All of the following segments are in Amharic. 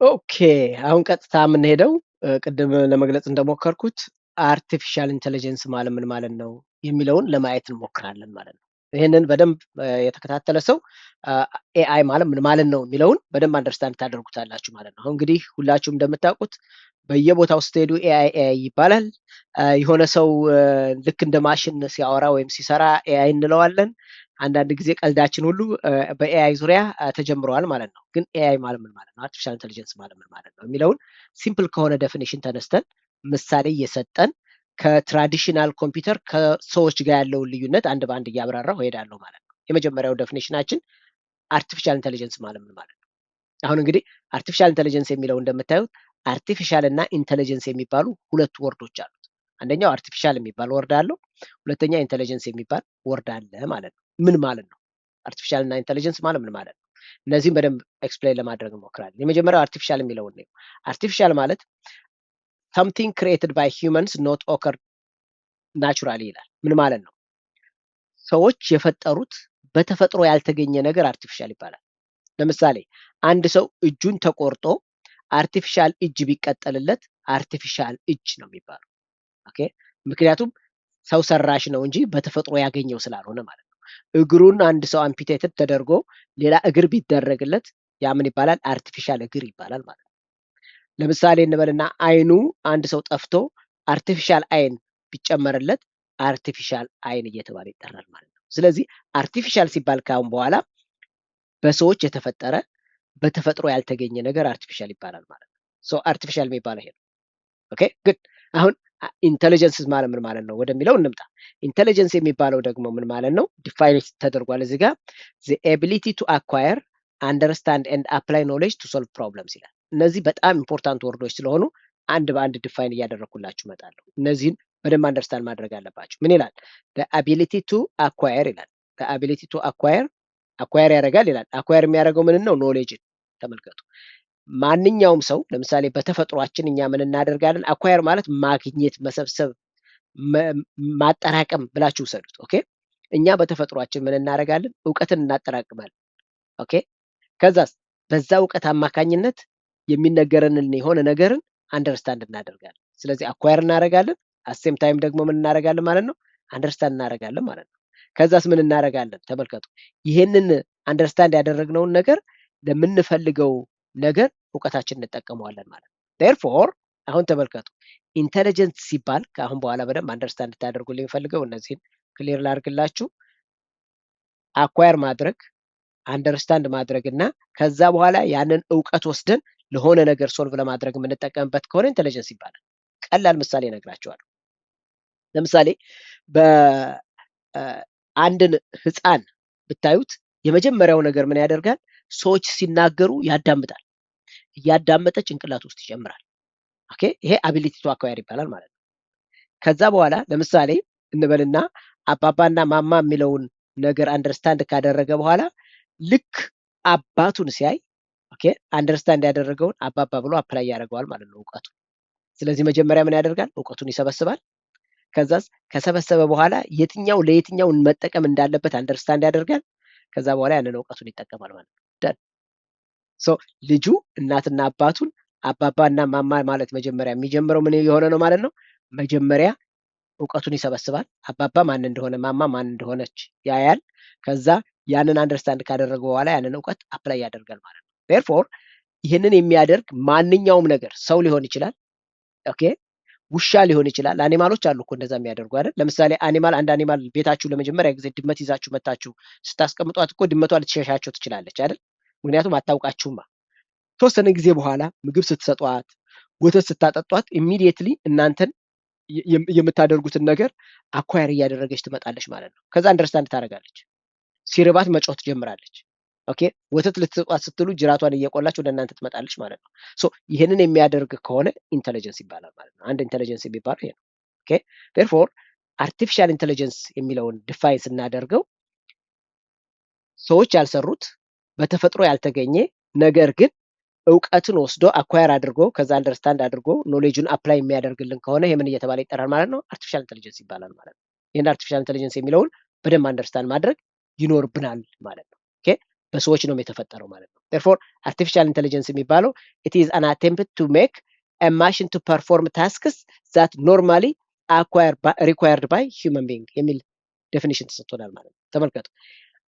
ኦኬ አሁን ቀጥታ የምንሄደው ቅድም ለመግለጽ እንደሞከርኩት አርቲፊሻል ኢንተለጀንስ ማለት ምን ማለት ነው የሚለውን ለማየት እንሞክራለን ማለት ነው። ይህንን በደንብ የተከታተለ ሰው ኤአይ ማለት ምን ማለት ነው የሚለውን በደንብ አንደርስታንድ ታደርጉታላችሁ ማለት ነው። አሁን እንግዲህ ሁላችሁም እንደምታውቁት በየቦታው ስትሄዱ ኤአይ ኤአይ ይባላል። የሆነ ሰው ልክ እንደ ማሽን ሲያወራ ወይም ሲሰራ ኤአይ እንለዋለን። አንዳንድ ጊዜ ቀልዳችን ሁሉ በኤአይ ዙሪያ ተጀምረዋል ማለት ነው። ግን ኤአይ ማለት ምን ማለት ነው፣ አርቲፊሻል ኢንተለጀንስ ማለት ምን ማለት ነው የሚለውን ሲምፕል ከሆነ ዴፊኒሽን ተነስተን ምሳሌ እየሰጠን ከትራዲሽናል ኮምፒውተር ከሰዎች ጋር ያለውን ልዩነት አንድ በአንድ እያብራራሁ እሄዳለሁ ማለት ነው። የመጀመሪያው ዴፊኒሽናችን አርቲፊሻል ኢንተለጀንስ ማለት ምን ማለት ነው። አሁን እንግዲህ አርቲፊሻል ኢንተለጀንስ የሚለው እንደምታዩት አርቲፊሻል እና ኢንተለጀንስ የሚባሉ ሁለት ወርዶች አሉት። አንደኛው አርቲፊሻል የሚባል ወርድ አለው፣ ሁለተኛ ኢንተለጀንስ የሚባል ወርድ አለ ማለት ነው። ምን ማለት ነው አርቲፊሻል እና ኢንተለጀንስ ማለት ምን ማለት ነው? እነዚህም በደንብ ኤክስፕሌን ለማድረግ እንሞክራለን። የመጀመሪያው አርቲፊሻል የሚለውን ነው። አርቲፊሻል ማለት something created by humans not occur naturally ይላል። ምን ማለት ነው? ሰዎች የፈጠሩት በተፈጥሮ ያልተገኘ ነገር አርቲፊሻል ይባላል። ለምሳሌ አንድ ሰው እጁን ተቆርጦ አርቲፊሻል እጅ ቢቀጠልለት አርቲፊሻል እጅ ነው የሚባለው። ኦኬ ምክንያቱም ሰው ሰራሽ ነው እንጂ በተፈጥሮ ያገኘው ስላልሆነ ማለት ነው። እግሩን አንድ ሰው አምፒቴትድ ተደርጎ ሌላ እግር ቢደረግለት ያ ምን ይባላል? አርቲፊሻል እግር ይባላል ማለት ነው። ለምሳሌ እንበልና አይኑ አንድ ሰው ጠፍቶ አርቲፊሻል አይን ቢጨመርለት አርቲፊሻል አይን እየተባለ ይጠራል ማለት ነው። ስለዚህ አርቲፊሻል ሲባል ካሁን በኋላ በሰዎች የተፈጠረ በተፈጥሮ ያልተገኘ ነገር አርቲፊሻል ይባላል ማለት ነው። ሶ አርቲፊሻል የሚባለው ይሄ ነው። ኦኬ ጉድ። አሁን ኢንተለጀንስ ማለት ምን ማለት ነው ወደሚለው እንምጣ። ኢንተለጀንስ የሚባለው ደግሞ ምን ማለት ነው? ዲፋይን ተደርጓል እዚህ ጋር the ability to acquire understand and apply knowledge to solve problems ይላል። እነዚህ በጣም ኢምፖርታንት ወርዶች ስለሆኑ አንድ በአንድ ዲፋይን እያደረኩላችሁ እመጣለሁ። እነዚህን በደንብ አንደርስታንድ ማድረግ አለባችሁ። ምን ይላል? the ability to acquire ይላል። the ability to acquire ያደርጋል ይላል። አኳየር የሚያደርገው ምን ነው? ኖሌጅን ተመልከቱ። ማንኛውም ሰው ለምሳሌ በተፈጥሯችን እኛ ምን እናደርጋለን? አኳየር ማለት ማግኘት፣ መሰብሰብ፣ ማጠራቀም ብላችሁ ውሰዱት። ኦኬ እኛ በተፈጥሯችን ምን እናደርጋለን? እውቀትን እናጠራቅማለን። ኦኬ ከዛስ በዛ እውቀት አማካኝነት የሚነገረንን የሆነ ነገርን አንደርስታንድ እናደርጋለን። ስለዚህ አኳየር እናደርጋለን፣ አሴም ታይም ደግሞ ምን እናደርጋለን ማለት ነው? አንደርስታንድ እናደርጋለን ማለት ነው። ከዛስ ምን እናደርጋለን? ተመልከቱ። ይሄንን አንደርስታንድ ያደረግነውን ነገር ለምንፈልገው ነገር እውቀታችን እንጠቀመዋለን ማለት ነው። ዴርፎር አሁን ተመልከቱ ኢንተለጀንስ ሲባል ከአሁን በኋላ በደንብ አንደርስታንድ እንድታደርጉልኝ የሚፈልገው እነዚህን ክሊር ላድርግላችሁ። አኳየር ማድረግ፣ አንደርስታንድ ማድረግ እና ከዛ በኋላ ያንን እውቀት ወስደን ለሆነ ነገር ሶልቭ ለማድረግ የምንጠቀምበት ከሆነ ኢንተለጀንስ ይባላል። ቀላል ምሳሌ እነግራችኋለሁ። ለምሳሌ በአንድን ህፃን ብታዩት የመጀመሪያው ነገር ምን ያደርጋል? ሰዎች ሲናገሩ ያዳምጣል። እያዳመጠ ጭንቅላት ውስጥ ይጨምራል። ኦኬ ይሄ አቢሊቲ ቱ አኳየር ይባላል ማለት ነው። ከዛ በኋላ ለምሳሌ እንበልና አባባና ማማ የሚለውን ነገር አንደርስታንድ ካደረገ በኋላ ልክ አባቱን ሲያይ ኦኬ አንደርስታንድ ያደረገውን አባባ ብሎ አፕላይ ያደርገዋል ማለት ነው እውቀቱ። ስለዚህ መጀመሪያ ምን ያደርጋል? እውቀቱን ይሰበስባል። ከዛስ ከሰበሰበ በኋላ የትኛው ለየትኛው መጠቀም እንዳለበት አንደርስታንድ ያደርጋል። ከዛ በኋላ ያንን እውቀቱን ይጠቀማል ማለት ነው። ደን ሶ ልጁ እናትና አባቱን አባባና ማማ ማለት መጀመሪያ የሚጀምረው ምን የሆነ ነው ማለት ነው? መጀመሪያ እውቀቱን ይሰበስባል። አባባ ማን እንደሆነ ማማ ማን እንደሆነች ያያል። ከዛ ያንን አንደርስታንድ ካደረገ በኋላ ያንን እውቀት አፕላይ ያደርጋል ማለት ነው። ዴርፎር ይህንን የሚያደርግ ማንኛውም ነገር ሰው ሊሆን ይችላል። ኦኬ ውሻ ሊሆን ይችላል። አኒማሎች አሉ እኮ እንደዛ የሚያደርጉ አይደል? ለምሳሌ አንድ አኒማል ቤታችሁ ለመጀመሪያ ጊዜ ድመት ይዛችሁ መታችሁ ስታስቀምጧት እኮ ድመቷ ልትሸሻቸው ትችላለች አይደል? ምክንያቱም አታውቃችሁማ። ተወሰነ ጊዜ በኋላ ምግብ ስትሰጧት፣ ወተት ስታጠጧት ኢሚዲየትሊ እናንተን የምታደርጉትን ነገር አኳየር እያደረገች ትመጣለች ማለት ነው። ከዛ አንደርስታንድ ታደርጋለች። ሲርባት መጮህ ትጀምራለች። ኦኬ ወተት ልትሰጧት ስትሉ ጅራቷን እየቆላች ወደ እናንተ ትመጣለች ማለት ነው። ሶ ይህንን የሚያደርግ ከሆነ ኢንተለጀንስ ይባላል ማለት ነው። አንድ ኢንተለጀንስ የሚባለው ይሄ ነው። ኦኬ ዴርፎር አርቲፊሻል ኢንተለጀንስ የሚለውን ዲፋይን ስናደርገው ሰዎች ያልሰሩት በተፈጥሮ ያልተገኘ ነገር ግን እውቀትን ወስዶ አኳየር አድርጎ ከዛ አንደርስታንድ አድርጎ ኖሌጁን አፕላይ የሚያደርግልን ከሆነ ይሄ ምን እየተባለ ይጠራል ማለት ነው? አርቲፊሻል ኢንተለጀንስ ይባላል ማለት ነው። ይህን አርቲፊሻል ኢንተለጀንስ የሚለውን በደንብ አንደርስታንድ ማድረግ ይኖርብናል ማለት ነው። ኦኬ በሰዎች ነው የተፈጠረው ማለት ነው። therefore artificial intelligence የሚባለው it is an attempt to make a machine to perform tasks that normally required by human being የሚል ዴፊኒሽን ተሰጥቶናል ማለት ነው። ተመልከቱ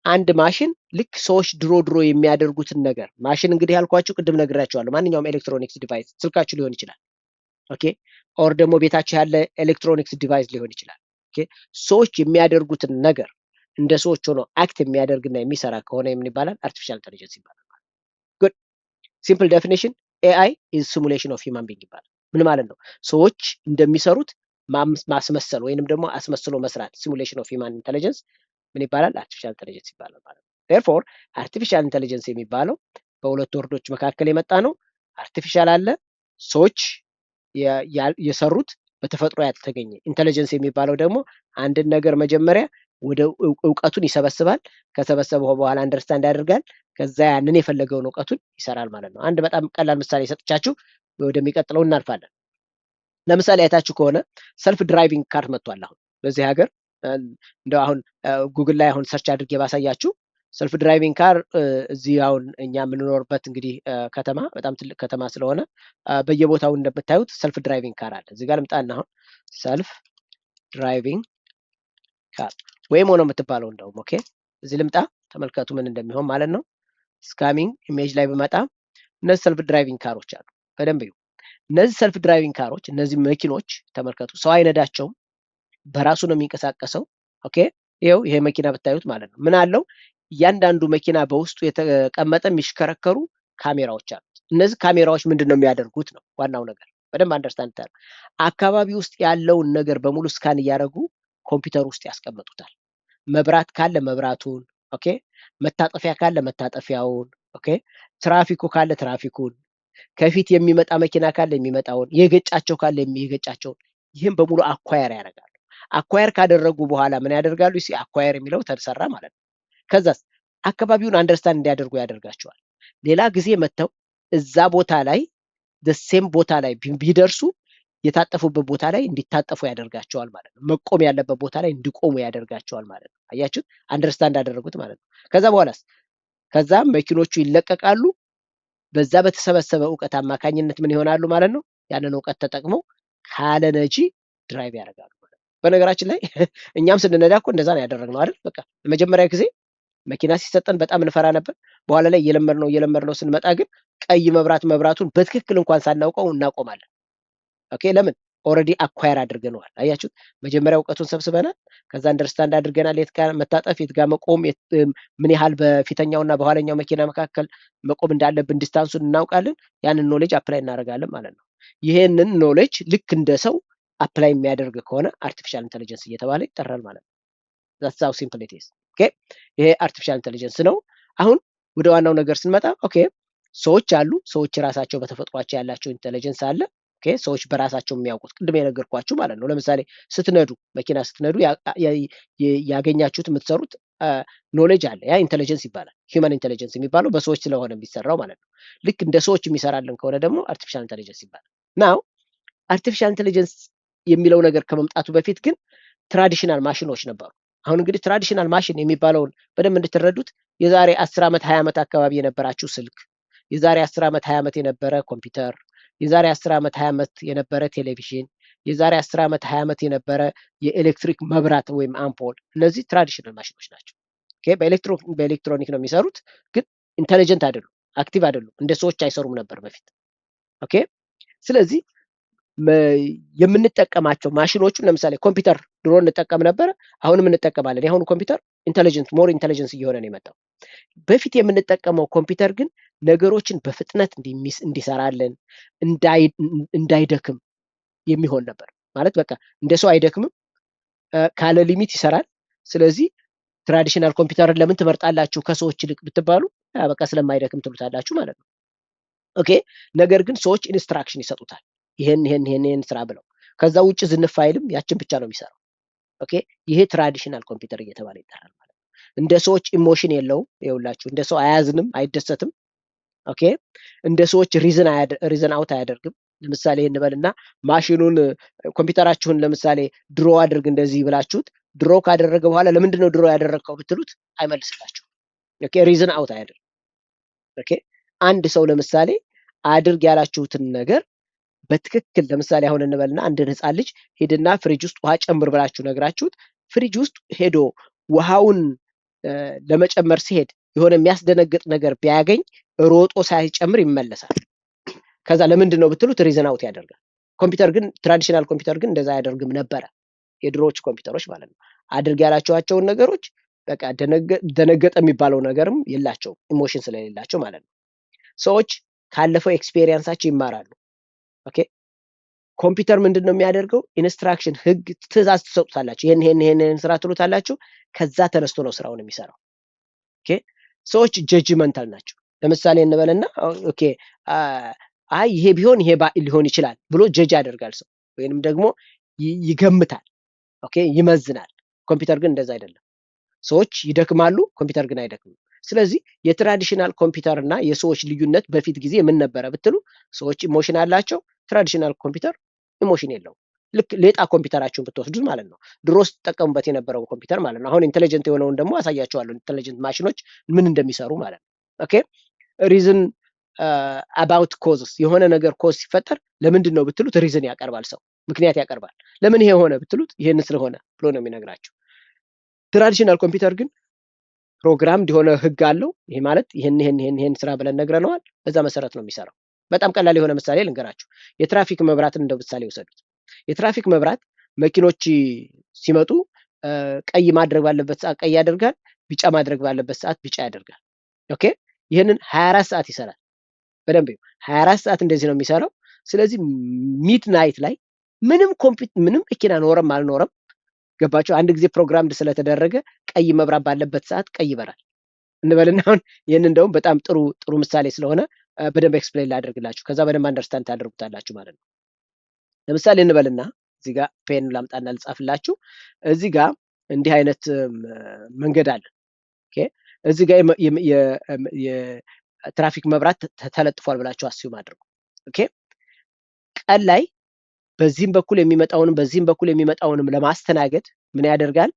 አንድ ማሽን ልክ ሰዎች ድሮ የሚያደርጉትን ነገር ማሽን እንግዲህ ያልኳችሁ ቅድም ነግራችኋለሁ። ማንኛውም ኤሌክትሮኒክስ ዲቫይስ ስልካችሁ ሊሆን ይችላል። ኦኬ ኦር ደግሞ ቤታችሁ ያለ ኤሌክትሮኒክስ ዲቫይስ ሊሆን ይችላል። ኦኬ ሰዎች የሚያደርጉትን ነገር እንደ ሰዎች ሆኖ አክት የሚያደርግና የሚሰራ ከሆነ ምን ይባላል? አርቲፊሻል ኢንተለጀንስ ይባላል። ጉድ ሲምፕል ዴፊኒሽን ኤአይ ኢዝ ሲሙሌሽን ኦፍ ሂውማን ቢንግ ይባላል። ምን ማለት ነው? ሰዎች እንደሚሰሩት ማስመሰል ወይንም ደግሞ አስመስሎ መስራት ሲሙሌሽን ኦፍ ሂውማን ኢንተለጀንስ ምን ይባላል? አርቲፊሻል ኢንተለጀንስ ይባላል ማለት ነው። ዴርፎር አርቲፊሻል ኢንተለጀንስ የሚባለው በሁለት ወርዶች መካከል የመጣ ነው። አርቲፊሻል አለ ሰዎች የሰሩት በተፈጥሮ ያልተገኘ። ኢንተለጀንስ የሚባለው ደግሞ አንድን ነገር መጀመሪያ ወደ እውቀቱን ይሰበስባል። ከሰበሰበው በኋላ አንደርስታንድ ያደርጋል። ከዛ ያንን የፈለገውን እውቀቱን ይሰራል ማለት ነው። አንድ በጣም ቀላል ምሳሌ ሰጥቻችሁ ወደሚቀጥለው እናልፋለን። ለምሳሌ አይታችሁ ከሆነ ሰልፍ ድራይቪንግ ካር መጥቷል። አሁን በዚህ ሀገር እንደው አሁን ጉግል ላይ አሁን ሰርች አድርጌ ባሳያችሁ ሰልፍ ድራይቪንግ ካር እዚህ አሁን እኛ የምንኖርበት እንግዲህ ከተማ በጣም ትልቅ ከተማ ስለሆነ በየቦታው እንደምታዩት ሰልፍ ድራይቪንግ ካር አለ። እዚህ ጋር ልምጣና አሁን ሰልፍ ድራይቪንግ ካር ወይሞ ነው የምትባለው እንደውም። ኦኬ እዚህ ልምጣ ተመልከቱ ምን እንደሚሆን ማለት ነው። ስካሚንግ ኢሜጅ ላይ ብመጣ እነዚህ ሰልፍ ድራይቪንግ ካሮች አሉ። በደንብ እዩ። እነዚህ ሰልፍ ድራይቪንግ ካሮች እነዚህ መኪኖች ተመልከቱ፣ ሰው አይነዳቸውም፣ በራሱ ነው የሚንቀሳቀሰው። ኦኬ ይኸው ይሄ መኪና ብታዩት ማለት ነው ምን አለው? እያንዳንዱ መኪና በውስጡ የተቀመጠ የሚሽከረከሩ ካሜራዎች አሉት። እነዚህ ካሜራዎች ምንድን ነው የሚያደርጉት ነው ዋናው ነገር። በደንብ አንደርስታንድ ታደርጉ። አካባቢ ውስጥ ያለውን ነገር በሙሉ ስካን እያደረጉ ኮምፒውተር ውስጥ ያስቀምጡታል። መብራት ካለ መብራቱን፣ ኦኬ መታጠፊያ ካለ መታጠፊያውን፣ ኦኬ ትራፊኩ ካለ ትራፊኩን፣ ከፊት የሚመጣ መኪና ካለ የሚመጣውን፣ የገጫቸው ካለ የሚገጫቸውን፣ ይህም በሙሉ አኳየር ያደርጋሉ። አኳየር ካደረጉ በኋላ ምን ያደርጋሉ? አኳየር የሚለው ተሰራ ማለት ነው። ከዛስ አካባቢውን አንደርስታንድ እንዲያደርጉ ያደርጋቸዋል። ሌላ ጊዜ መጥተው እዛ ቦታ ላይ ሴም ቦታ ላይ ቢደርሱ የታጠፉበት ቦታ ላይ እንዲታጠፉ ያደርጋቸዋል ማለት ነው። መቆም ያለበት ቦታ ላይ እንዲቆሙ ያደርጋቸዋል ማለት ነው። አያችሁት? አንደርስታንድ አደረጉት ማለት ነው። ከዛ በኋላስ ከዛ መኪኖቹ ይለቀቃሉ። በዛ በተሰበሰበ እውቀት አማካኝነት ምን ይሆናሉ ማለት ነው? ያንን እውቀት ተጠቅመው ካለ ነጂ ድራይቭ ያደርጋሉ ማለት ነው። በነገራችን ላይ እኛም ስንነዳ እኮ እንደዛ ነው ያደረግነው አይደል? በቃ ለመጀመሪያ ጊዜ መኪና ሲሰጠን በጣም እንፈራ ነበር። በኋላ ላይ እየለመድነው ስንመጣ ግን ቀይ መብራቱን በትክክል እንኳን ሳናውቀው እናቆማለን። ኦኬ ለምን? ኦልሬዲ አኳየር አድርገነዋል። አያችሁት? መጀመሪያ እውቀቱን ሰብስበናል። ከዛ አንደርስታንድ አድርገናል። የት ጋር መታጠፍ፣ የት ጋር መቆም፣ ምን ያህል በፊተኛውና በኋለኛው መኪና መካከል መቆም እንዳለብን ዲስታንሱን እናውቃለን። ያንን ኖሌጅ አፕላይ እናደርጋለን ማለት ነው። ይሄንን ኖሌጅ ልክ እንደ ሰው አፕላይ የሚያደርግ ከሆነ አርቲፊሻል ኢንተለጀንስ እየተባለ ይጠራል ማለት ነው። that's how simple it is ኦኬ ይሄ አርቲፊሻል ኢንተለጀንስ ነው። አሁን ወደ ዋናው ነገር ስንመጣ ኦኬ ሰዎች አሉ። ሰዎች ራሳቸው በተፈጥሯቸው ያላቸው ኢንተለጀንስ አለ። ኦኬ ሰዎች በራሳቸው የሚያውቁት ቅድም የነገርኳችሁ ማለት ነው። ለምሳሌ ስትነዱ መኪና ስትነዱ ያገኛችሁት የምትሰሩት ኖሌጅ አለ። ያ ኢንተለጀንስ ይባላል። ሂውማን ኢንተለጀንስ የሚባለው በሰዎች ስለሆነ የሚሰራው ማለት ነው። ልክ እንደ ሰዎች የሚሰራልን ከሆነ ደግሞ አርቲፊሻል ኢንተለጀንስ ይባላል። ናው አርቲፊሻል ኢንተለጀንስ የሚለው ነገር ከመምጣቱ በፊት ግን ትራዲሽናል ማሽኖች ነበሩ። አሁን እንግዲህ ትራዲሽናል ማሽን የሚባለውን በደንብ እንድትረዱት የዛሬ 10 ዓመት 20 ዓመት አካባቢ የነበራችሁ ስልክ፣ የዛሬ 10 ዓመት 20 ዓመት የነበረ ኮምፒውተር፣ የዛሬ 10 ዓመት 20 ዓመት የነበረ ቴሌቪዥን፣ የዛሬ 10 ዓመት 20 ዓመት የነበረ የኤሌክትሪክ መብራት ወይም አምፖል፣ እነዚህ ትራዲሽናል ማሽኖች ናቸው። ኦኬ በኤሌክትሮኒክ ነው የሚሰሩት፣ ግን ኢንተለጀንት አይደሉም፣ አክቲቭ አይደሉም፣ እንደ ሰዎች አይሰሩም ነበር በፊት። ኦኬ ስለዚህ የምንጠቀማቸው ማሽኖቹን ለምሳሌ ኮምፒውተር ድሮ እንጠቀም ነበረ፣ አሁንም እንጠቀማለን። የአሁኑ ኮምፒውተር ኢንተለጀንት ሞር ኢንተለጀንስ እየሆነ ነው የመጣው። በፊት የምንጠቀመው ኮምፒውተር ግን ነገሮችን በፍጥነት እንዲሰራልን እንዳይደክም የሚሆን ነበር። ማለት በቃ እንደ ሰው አይደክምም፣ ካለ ሊሚት ይሰራል። ስለዚህ ትራዲሽናል ኮምፒውተርን ለምን ትመርጣላችሁ ከሰዎች ይልቅ ብትባሉ በቃ ስለማይደክም ትሉታላችሁ ማለት ነው። ኦኬ ነገር ግን ሰዎች ኢንስትራክሽን ይሰጡታል። ይሄን ስራ ብለው ከዛ ውጭ ዝንፍ አይልም፣ ያችን ብቻ ነው የሚሰራው። ኦኬ ይሄ ትራዲሽናል ኮምፒውተር እየተባለ ይጠራል ማለት ነው። እንደ ሰዎች ኢሞሽን የለውም። ይኸውላችሁ እንደ ሰው አያዝንም፣ አይደሰትም። ኦኬ እንደ ሰዎች ሪዝን አውት አያደርግም። ለምሳሌ ይሄን በልና ማሽኑን ኮምፒውተራችሁን ለምሳሌ ድሮ አድርግ እንደዚህ ብላችሁት ድሮ ካደረገ በኋላ ለምንድን ነው ድሮ ያደረግከው ብትሉት አይመልስላችሁም። ኦኬ ሪዝን አውት አያደርግ። ኦኬ አንድ ሰው ለምሳሌ አድርግ ያላችሁትን ነገር በትክክል ለምሳሌ አሁን እንበልና አንድ ህፃን ልጅ ሄድና ፍሪጅ ውስጥ ውሃ ጨምር ብላችሁ ነግራችሁት ፍሪጅ ውስጥ ሄዶ ውሃውን ለመጨመር ሲሄድ የሆነ የሚያስደነግጥ ነገር ቢያገኝ ሮጦ ሳይጨምር ይመለሳል። ከዛ ለምንድን ነው ብትሉት ሪዝን አውት ያደርጋል። ኮምፒውተር ግን ትራዲሽናል ኮምፒውተር ግን እንደዛ አያደርግም ነበረ። የድሮዎች ኮምፒውተሮች ማለት ነው። አድርግ ያላቸዋቸውን ነገሮች በቃ ደነገጠ የሚባለው ነገርም የላቸውም፣ ኢሞሽን ስለሌላቸው ማለት ነው። ሰዎች ካለፈው ኤክስፔሪየንሳቸው ይማራሉ። ኦኬ ኮምፒውተር ምንድን ነው የሚያደርገው? ኢንስትራክሽን፣ ህግ፣ ትእዛዝ ትሰጡታላችሁ። ይሄን ስራ ትሉታላችሁ። ከዛ ተነስቶ ነው ስራውን የሚሰራው። ኦኬ ሰዎች ጀጅመንታል ናቸው። ለምሳሌ እንበልና ኦኬ አይ ይሄ ቢሆን ይሄ ሊሆን ይችላል ብሎ ጀጅ ያደርጋል ሰው፣ ወይንም ደግሞ ይገምታል። ኦኬ ይመዝናል። ኮምፒውተር ግን እንደዛ አይደለም። ሰዎች ይደክማሉ፣ ኮምፒውተር ግን አይደክምም። ስለዚህ የትራዲሽናል ኮምፒውተር እና የሰዎች ልዩነት በፊት ጊዜ ምን ነበረ ብትሉ፣ ሰዎች ኢሞሽን አላቸው፣ ትራዲሽናል ኮምፒውተር ኢሞሽን የለውም። ልክ ሌጣ ኮምፒውተራችሁን ብትወስዱት ማለት ነው፣ ድሮ ስትጠቀሙበት የነበረውን ኮምፒውተር ማለት ነው። አሁን ኢንቴሊጀንት የሆነውን ደግሞ አሳያቸዋለሁ፣ ኢንቴሊጀንት ማሽኖች ምን እንደሚሰሩ ማለት ነው። ኦኬ ሪዝን አባውት ኮዝስ፣ የሆነ ነገር ኮዝ ሲፈጠር ለምንድን ነው ብትሉት ሪዝን ያቀርባል፣ ሰው ምክንያት ያቀርባል። ለምን ይሄ ሆነ ብትሉት ይሄን ስለሆነ ብሎ ነው የሚነግራቸው። ትራዲሽናል ኮምፒውተር ግን ፕሮግራም የሆነ ህግ አለው። ይሄ ማለት ይሄን ስራ ብለን ነግረነዋል፣ በዛ መሰረት ነው የሚሰራው። በጣም ቀላል የሆነ ምሳሌ ልንገራችሁ። የትራፊክ መብራትን እንደ ምሳሌ ውሰዱት። የትራፊክ መብራት መኪኖች ሲመጡ ቀይ ማድረግ ባለበት ሰዓት ቀይ ያደርጋል፣ ቢጫ ማድረግ ባለበት ሰዓት ቢጫ ያደርጋል። ኦኬ ይህንን 24 ሰዓት ይሰራል። በደንብ 24 ሰዓት እንደዚህ ነው የሚሰራው። ስለዚህ ሚድናይት ላይ ምንም መኪና ኖረም አልኖረም፣ ገባቸው አንድ ጊዜ ፕሮግራምድ ስለተደረገ ቀይ መብራት ባለበት ሰዓት ቀይ ይበራል እንበልና፣ አሁን ይህን እንደውም በጣም ጥሩ ምሳሌ ስለሆነ በደንብ ኤክስፕሌን ላደርግላችሁ፣ ከዛ በደንብ አንደርስታንድ ታደርጉታላችሁ ማለት ነው። ለምሳሌ እንበልና እዚህ ጋር ፔን ላምጣና ልጻፍላችሁ። እዚህ ጋር እንዲህ አይነት መንገድ አለ። ኦኬ እዚህ ጋር የትራፊክ መብራት ተለጥፏል ብላችሁ አስዩም አድርጉ። ኦኬ ቀን ላይ በዚህም በኩል የሚመጣውንም በዚህም በኩል የሚመጣውንም ለማስተናገድ ምን ያደርጋል?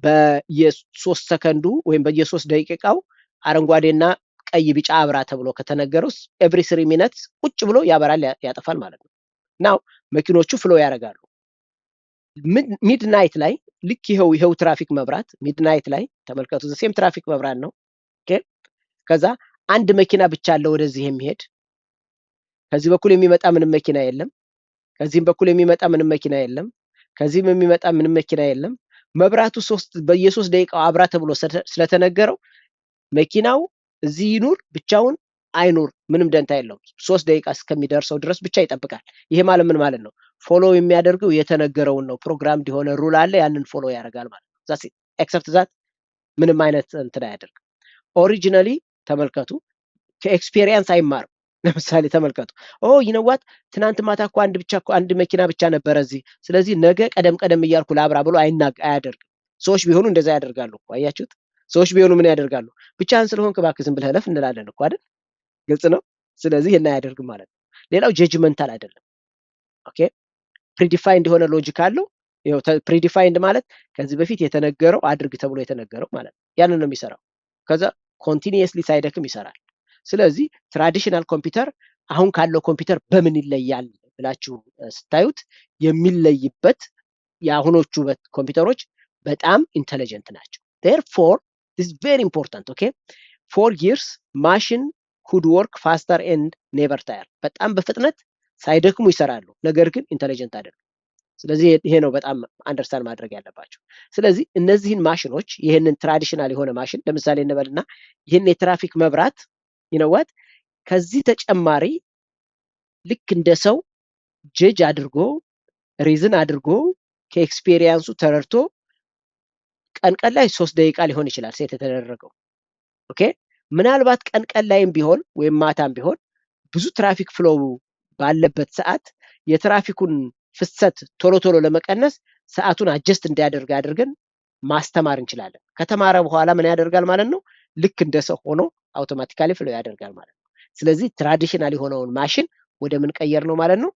በየ3 ሰከንዱ ወይም በየ3 ደቂቃው አረንጓዴና ቀይ ቢጫ አብራ ተብሎ ከተነገረው ኤቭሪ 3 ሚኒትስ ቁጭ ብሎ ያበራል ያጠፋል ማለት ነው። ናው መኪኖቹ ፍሎ ያደርጋሉ። ሚድናይት ላይ ልክ ይሄው ትራፊክ መብራት ሚድናይት ላይ ተመልከቱ፣ ዘሴም ትራፊክ መብራት ነው። ኦኬ ከዛ አንድ መኪና ብቻ አለ ወደዚህ የሚሄድ፣ ከዚህ በኩል የሚመጣ ምንም መኪና የለም፣ ከዚህም በኩል የሚመጣ ምንም መኪና የለም፣ ከዚህም የሚመጣ ምንም መኪና የለም። መብራቱ በየ3 ደቂቃው አብራ ተብሎ ስለተነገረው መኪናው እዚህ ይኑር ብቻውን አይኑር ምንም ደንታ የለውም። 3 ደቂቃ እስከሚደርሰው ድረስ ብቻ ይጠብቃል። ይሄ ማለት ምን ማለት ነው? ፎሎ የሚያደርገው የተነገረውን ነው። ፕሮግራም እንዲሆነ ሩል አለ፣ ያንን ፎሎ ያደርጋል ማለት ነው። ዛት ኤክሰፕት ዛት ምንም አይነት እንትን አያደርግም። ኦሪጂናሊ ተመልከቱ፣ ከኤክስፔሪየንስ አይማርም። ለምሳሌ ተመልከቱ፣ ይነዋት ትናንት ማታ እኮ አንድ መኪና ብቻ ነበረ እዚህ፣ ስለዚህ ነገ ቀደም እያልኩ ላብራ ብሎ አያደርግም። ሰዎች ቢሆኑ እንደዛ ያደርጋሉ እኮ አያችሁት? ሰዎች ቢሆኑ ምን ያደርጋሉ? ብቻህን ስለሆንክ እባክህ ዝም ብለህ ለፍ እንላለን እኮ አይደል? ግልጽ ነው። ስለዚህ ይሄን አያደርግም ማለት ነው። ሌላው ጀጅመንታል አይደለም። ኦኬ ፕሪዲፋይንድ የሆነ ሎጂክ አለው። ይሄው ፕሪዲፋይንድ ማለት ከዚህ በፊት የተነገረው አድርግ ተብሎ የተነገረው ማለት ነው። ያንን ነው የሚሰራው። ከዛ ኮንቲኒየስሊ ሳይደክም ይሰራል። ስለዚህ ትራዲሽናል ኮምፒውተር አሁን ካለው ኮምፒውተር በምን ይለያል ብላችሁ ስታዩት የሚለይበት የአሁኖቹ ኮምፒውተሮች በጣም ኢንተለጀንት ናቸው። therefore this is very important. okay for years machine could work faster and never tire። በጣም በፍጥነት ሳይደክሙ ይሰራሉ፣ ነገር ግን ኢንተለጀንት አይደሉም። ስለዚህ ይሄ ነው በጣም አንደርስታንድ ማድረግ ያለባቸው። ስለዚህ እነዚህን ማሽኖች ይሄንን ትራዲሽናል የሆነ ማሽን ለምሳሌ እንበልና ይሄን የትራፊክ መብራት ይነዋት ከዚህ ተጨማሪ ልክ እንደ ሰው ጀጅ አድርጎ ሪዝን አድርጎ ከኤክስፔሪየንሱ ተረድቶ ቀን ላይ 3 ደቂቃ ሊሆን ይችላል ሴት የተደረገው። ኦኬ ምናልባት ቀን ላይም ቢሆን ወይም ማታም ቢሆን ብዙ ትራፊክ ፍሎው ባለበት ሰዓት የትራፊኩን ፍሰት ቶሎ ለመቀነስ ሰዓቱን አጀስት እንዲያደርግ አድርገን ማስተማር እንችላለን። ከተማረ በኋላ ምን ያደርጋል ማለት ነው? ልክ እንደ ሰው ሆኖ አውቶማቲካሊ ፍሎ ያደርጋል ማለት ነው። ስለዚህ ትራዲሽናል የሆነውን ማሽን ወደ ምን ቀየር ነው ማለት ነው?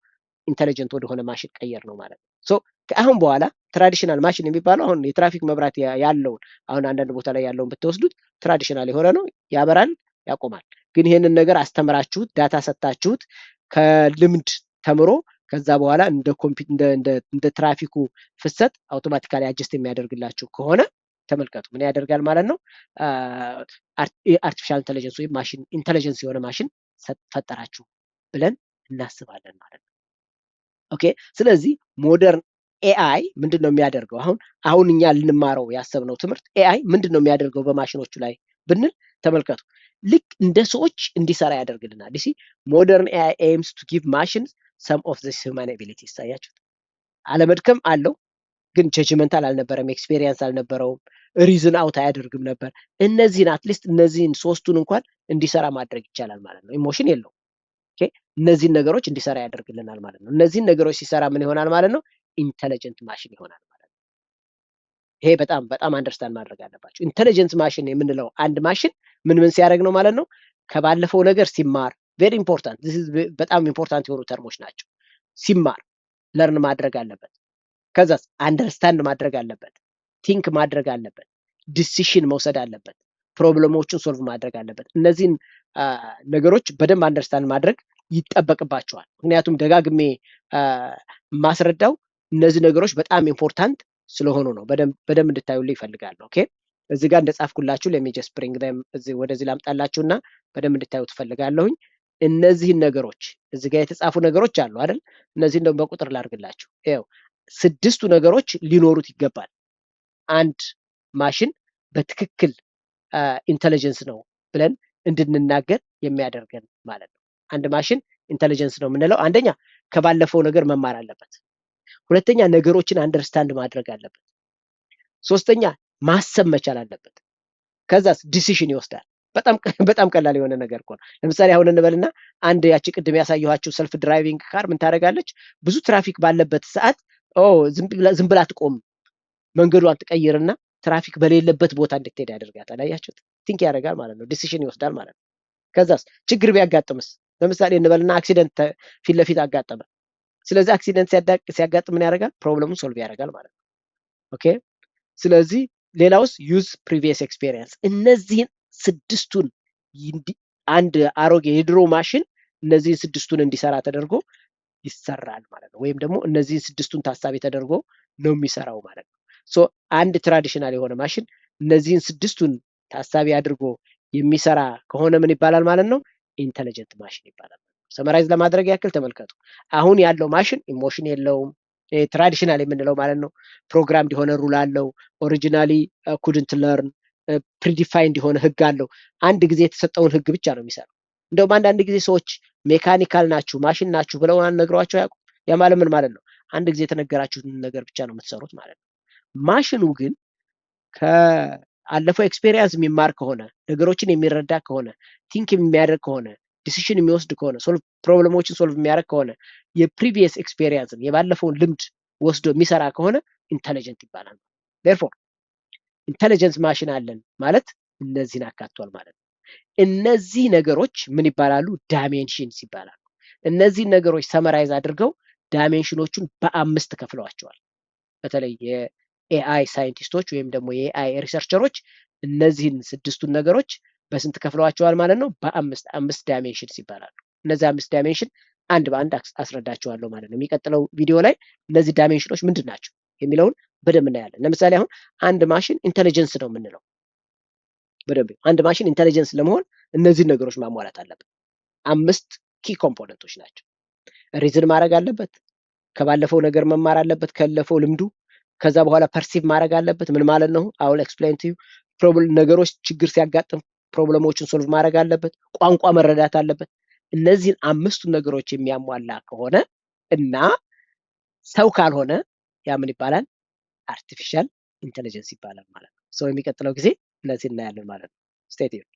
ኢንተለጀንት ወደሆነ ማሽን ቀየር ነው ማለት ነው። ሶ ከአሁን በኋላ ትራዲሽናል ማሽን የሚባለው አሁን የትራፊክ መብራት ያለውን አሁን አንዳንድ ቦታ ላይ ያለውን ብትወስዱት ትራዲሽናል የሆነ ነው፣ ያበራል፣ ያቆማል። ግን ይሄንን ነገር አስተምራችሁት ዳታ ሰጣችሁት ከልምድ ተምሮ ከዛ በኋላ እንደ ትራፊኩ ፍሰት አውቶማቲካሊ አጀስት የሚያደርግላችሁ ከሆነ ተመልከቱ ምን ያደርጋል ማለት ነው። አርቲፊሻል ኢንተለጀንስ ወይም ማሽን ኢንተለጀንስ የሆነ ማሽን ፈጠራችሁ ብለን እናስባለን ማለት ነው። ኦኬ ስለዚህ ሞደርን ኤአይ ምንድን ነው የሚያደርገው? አሁን እኛ ልንማረው ያሰብነው ትምህርት ኤአይ ምንድን ነው የሚያደርገው በማሽኖቹ ላይ ብንል ተመልከቱ ልክ እንደ ሰዎች እንዲሰራ ያደርግልናል። ሲ ሞደርን ኤአይ ኤምስ ቱ ጊቭ ማሽንስ ሰም ኦፍ ዚስ ሂውማን አቢሊቲስ። ታያችሁት አለመድከም አለው ግን ጀጅመንታል አልነበረም፣ ኤክስፔሪየንስ አልነበረውም፣ ሪዝን አውት አያደርግም ነበር። እነዚህን አትሊስት እነዚህን ሶስቱን እንኳን እንዲሰራ ማድረግ ይቻላል ማለት ነው። ኢሞሽን የለውም። እነዚህን ነገሮች እንዲሰራ ያደርግልናል ማለት ነው። እነዚህን ነገሮች ሲሰራ ምን ይሆናል ማለት ነው? ኢንተለጀንት ማሽን ይሆናል ማለት ነው። ይሄ በጣም በጣም አንደርስታንድ ማድረግ አለባቸው። ኢንተለጀንት ማሽን የምንለው አንድ ማሽን ምን ሲያደርግ ነው ማለት ነው? ከባለፈው ነገር ሲማር፣ ቬሪ ኢምፖርታንት፣ በጣም ኢምፖርታንት የሆኑ ተርሞች ናቸው። ሲማር ለርን ማድረግ አለበት። ከዛስ አንደርስታንድ ማድረግ አለበት፣ ቲንክ ማድረግ አለበት፣ ዲሲሽን መውሰድ አለበት፣ ፕሮብለሞችን ሶልቭ ማድረግ አለበት። እነዚህን ነገሮች በደንብ አንደርስታንድ ማድረግ ይጠበቅባቸዋል። ምክንያቱም ደጋግሜ ማስረዳው እነዚህ ነገሮች በጣም ኢምፖርታንት ስለሆኑ ነው። በደንብ እንድታዩልኝ ይፈልጋለሁ። ኦኬ እዚህ ጋር እንደጻፍኩላችሁ ለሚጀስ ብሪንግ ወደዚህ ላምጣላችሁና በደንብ እንድታዩ ትፈልጋለሁኝ። እነዚህን ነገሮች እዚህ ጋር የተጻፉ ነገሮች አሉ አይደል? እነዚህን ደግሞ በቁጥር ላድርግላችሁ። ይኸው 6ቱ ነገሮች ሊኖሩት ይገባል። አንድ ማሽን በትክክል ኢንተለጀንስ ነው ብለን እንድንናገር የሚያደርገን ማለት ነው። አንድ ማሽን ኢንተለጀንስ ነው የምንለው አንደኛ ከባለፈው ነገር መማር አለበት። ሁለተኛ ነገሮችን አንደርስታንድ ማድረግ አለበት። ሶስተኛ ማሰብ መቻል አለበት። ከዛስ ዲሲሽን ይወስዳል። በጣም ቀላል የሆነ ነገር እኮ ነው። ለምሳሌ አሁን እንበልና አንድ ያቺ ቅድም ያሳየኋችሁ ሰልፍ ድራይቪንግ ካር ምን ታደርጋለች? ብዙ ትራፊክ ባለበት ሰዓት ዝም ብላ አትቆም፣ መንገዷን ትቀይርና ትራፊክ በሌለበት ቦታ እንድትሄድ ያደርጋታል። አያችሁት? ቲንክ ያደርጋል ማለት ነው። ዲሲሽን ይወስዳል ማለት ነው። ከዛስ ችግር ቢያጋጥምስ? ለምሳሌ እንበልና አክሲደንት ፊት ለፊት አጋጠመ። ስለዚህ አክሲደንት ሲያጋጥም ምን ያደርጋል? ፕሮብለሙን ሶልቭ ያደርጋል ማለት ነው። ኦኬ ስለዚህ ሌላውስ ዩዝ ፕሪቪየስ ኤክስፔሪየንስ። እነዚህን 6ቱን አንድ አሮጌ የድሮ ማሽን እነዚህን 6ቱን እንዲሰራ ተደርጎ ይሰራል ማለት ነው። ወይም ደግሞ እነዚህን 6ቱን ታሳቢ ተደርጎ ነው የሚሰራው ማለት ነው። ሶ አንድ ትራዲሽናል የሆነ ማሽን እነዚህን 6ቱን ታሳቢ አድርጎ የሚሰራ ከሆነ ምን ይባላል ማለት ነው? ኢንተለጀንት ማሽን ይባላል። ሰመራይዝ ለማድረግ ያክል ተመልከቱ። አሁን ያለው ማሽን ኢሞሽን የለውም። ትራዲሽናል የምንለው ማለት ነው ፕሮግራምድ የሆነ ሩል አለው። ኦሪጂናሊ ኩድንት ለርን ፕሪዲፋይንድ የሆነ ህግ አለው። አንድ ጊዜ የተሰጠውን ህግ ብቻ ነው የሚሰራው። እንደውም አንዳንድ ጊዜ ሰዎች ሜካኒካል ናችሁ ማሽን ናችሁ ብለው ነግሯቸው ያውቁ። ያ ማለት ምን ማለት ነው? አንድ ጊዜ የተነገራችሁትን ነገር ብቻ ነው የምትሰሩት ማለት ነው። ማሽኑ ግን ከአለፈው ኤክስፔሪየንስ የሚማር ከሆነ ነገሮችን የሚረዳ ከሆነ ቲንክ የሚያደርግ ከሆነ ዲሲሽን የሚወስድ ከሆነ ፕሮብለሞችን ሶልቭ የሚያደርግ ከሆነ የፕሪቪየስ ኤክስፔሪየንስን የባለፈውን ልምድ ወስዶ የሚሰራ ከሆነ ኢንተለጀንት ይባላል። ዴርፎር ኢንተለጀንስ ማሽን አለን ማለት እነዚህን አካቷል ማለት ነው። እነዚህ ነገሮች ምን ይባላሉ? ዳይሜንሽንስ ይባላሉ። እነዚህ ነገሮች ሰመራይዝ አድርገው ዳይሜንሽኖቹን በ5 ከፍለዋቸዋል። በተለይ የኤአይ ሳይንቲስቶች ወይም ደግሞ የኤአይ ሪሰርቸሮች እነዚህን 6ቱን ነገሮች በስንት ከፍለዋቸዋል ማለት ነው? በ5 ዳይሜንሽንስ ይባላሉ። እነዚህ 5 ዳይሜንሽን አንድ በአንድ አስረዳቸዋለሁ ማለት ነው። የሚቀጥለው ቪዲዮ ላይ እነዚህ ዳይሜንሽኖች ምንድን ናቸው የሚለውን በደንብ እናያለን። ለምሳሌ አሁን አንድ ማሽን ኢንተለጀንስ ነው የምንለው በደንብ አንድ ማሽን ኢንተለጀንስ ለመሆን እነዚህን ነገሮች ማሟላት አለበት። 5 ኪ ኮምፖነንቶች ናቸው። ሪዝን ማድረግ አለበት፣ ከባለፈው ነገር መማር አለበት ካለፈው ልምዱ። ከዛ በኋላ ፐርሲቭ ማድረግ አለበት። ምን ማለት ነው? አሁን ኤክስፕሌን ቱ ነገሮች ችግር ሲያጋጥም ፕሮብለሞችን ሶልቭ ማድረግ አለበት። ቋንቋ መረዳት አለበት። እነዚህን 5ቱን ነገሮች የሚያሟላ ከሆነ እና ሰው ካልሆነ ያ ምን ይባላል? አርቲፊሻል ኢንተለጀንስ ይባላል ማለት ነው። ሰው የሚቀጥለው ጊዜ እነዚህ እናያለን ማለት ነው። ስቴይ ቲዩን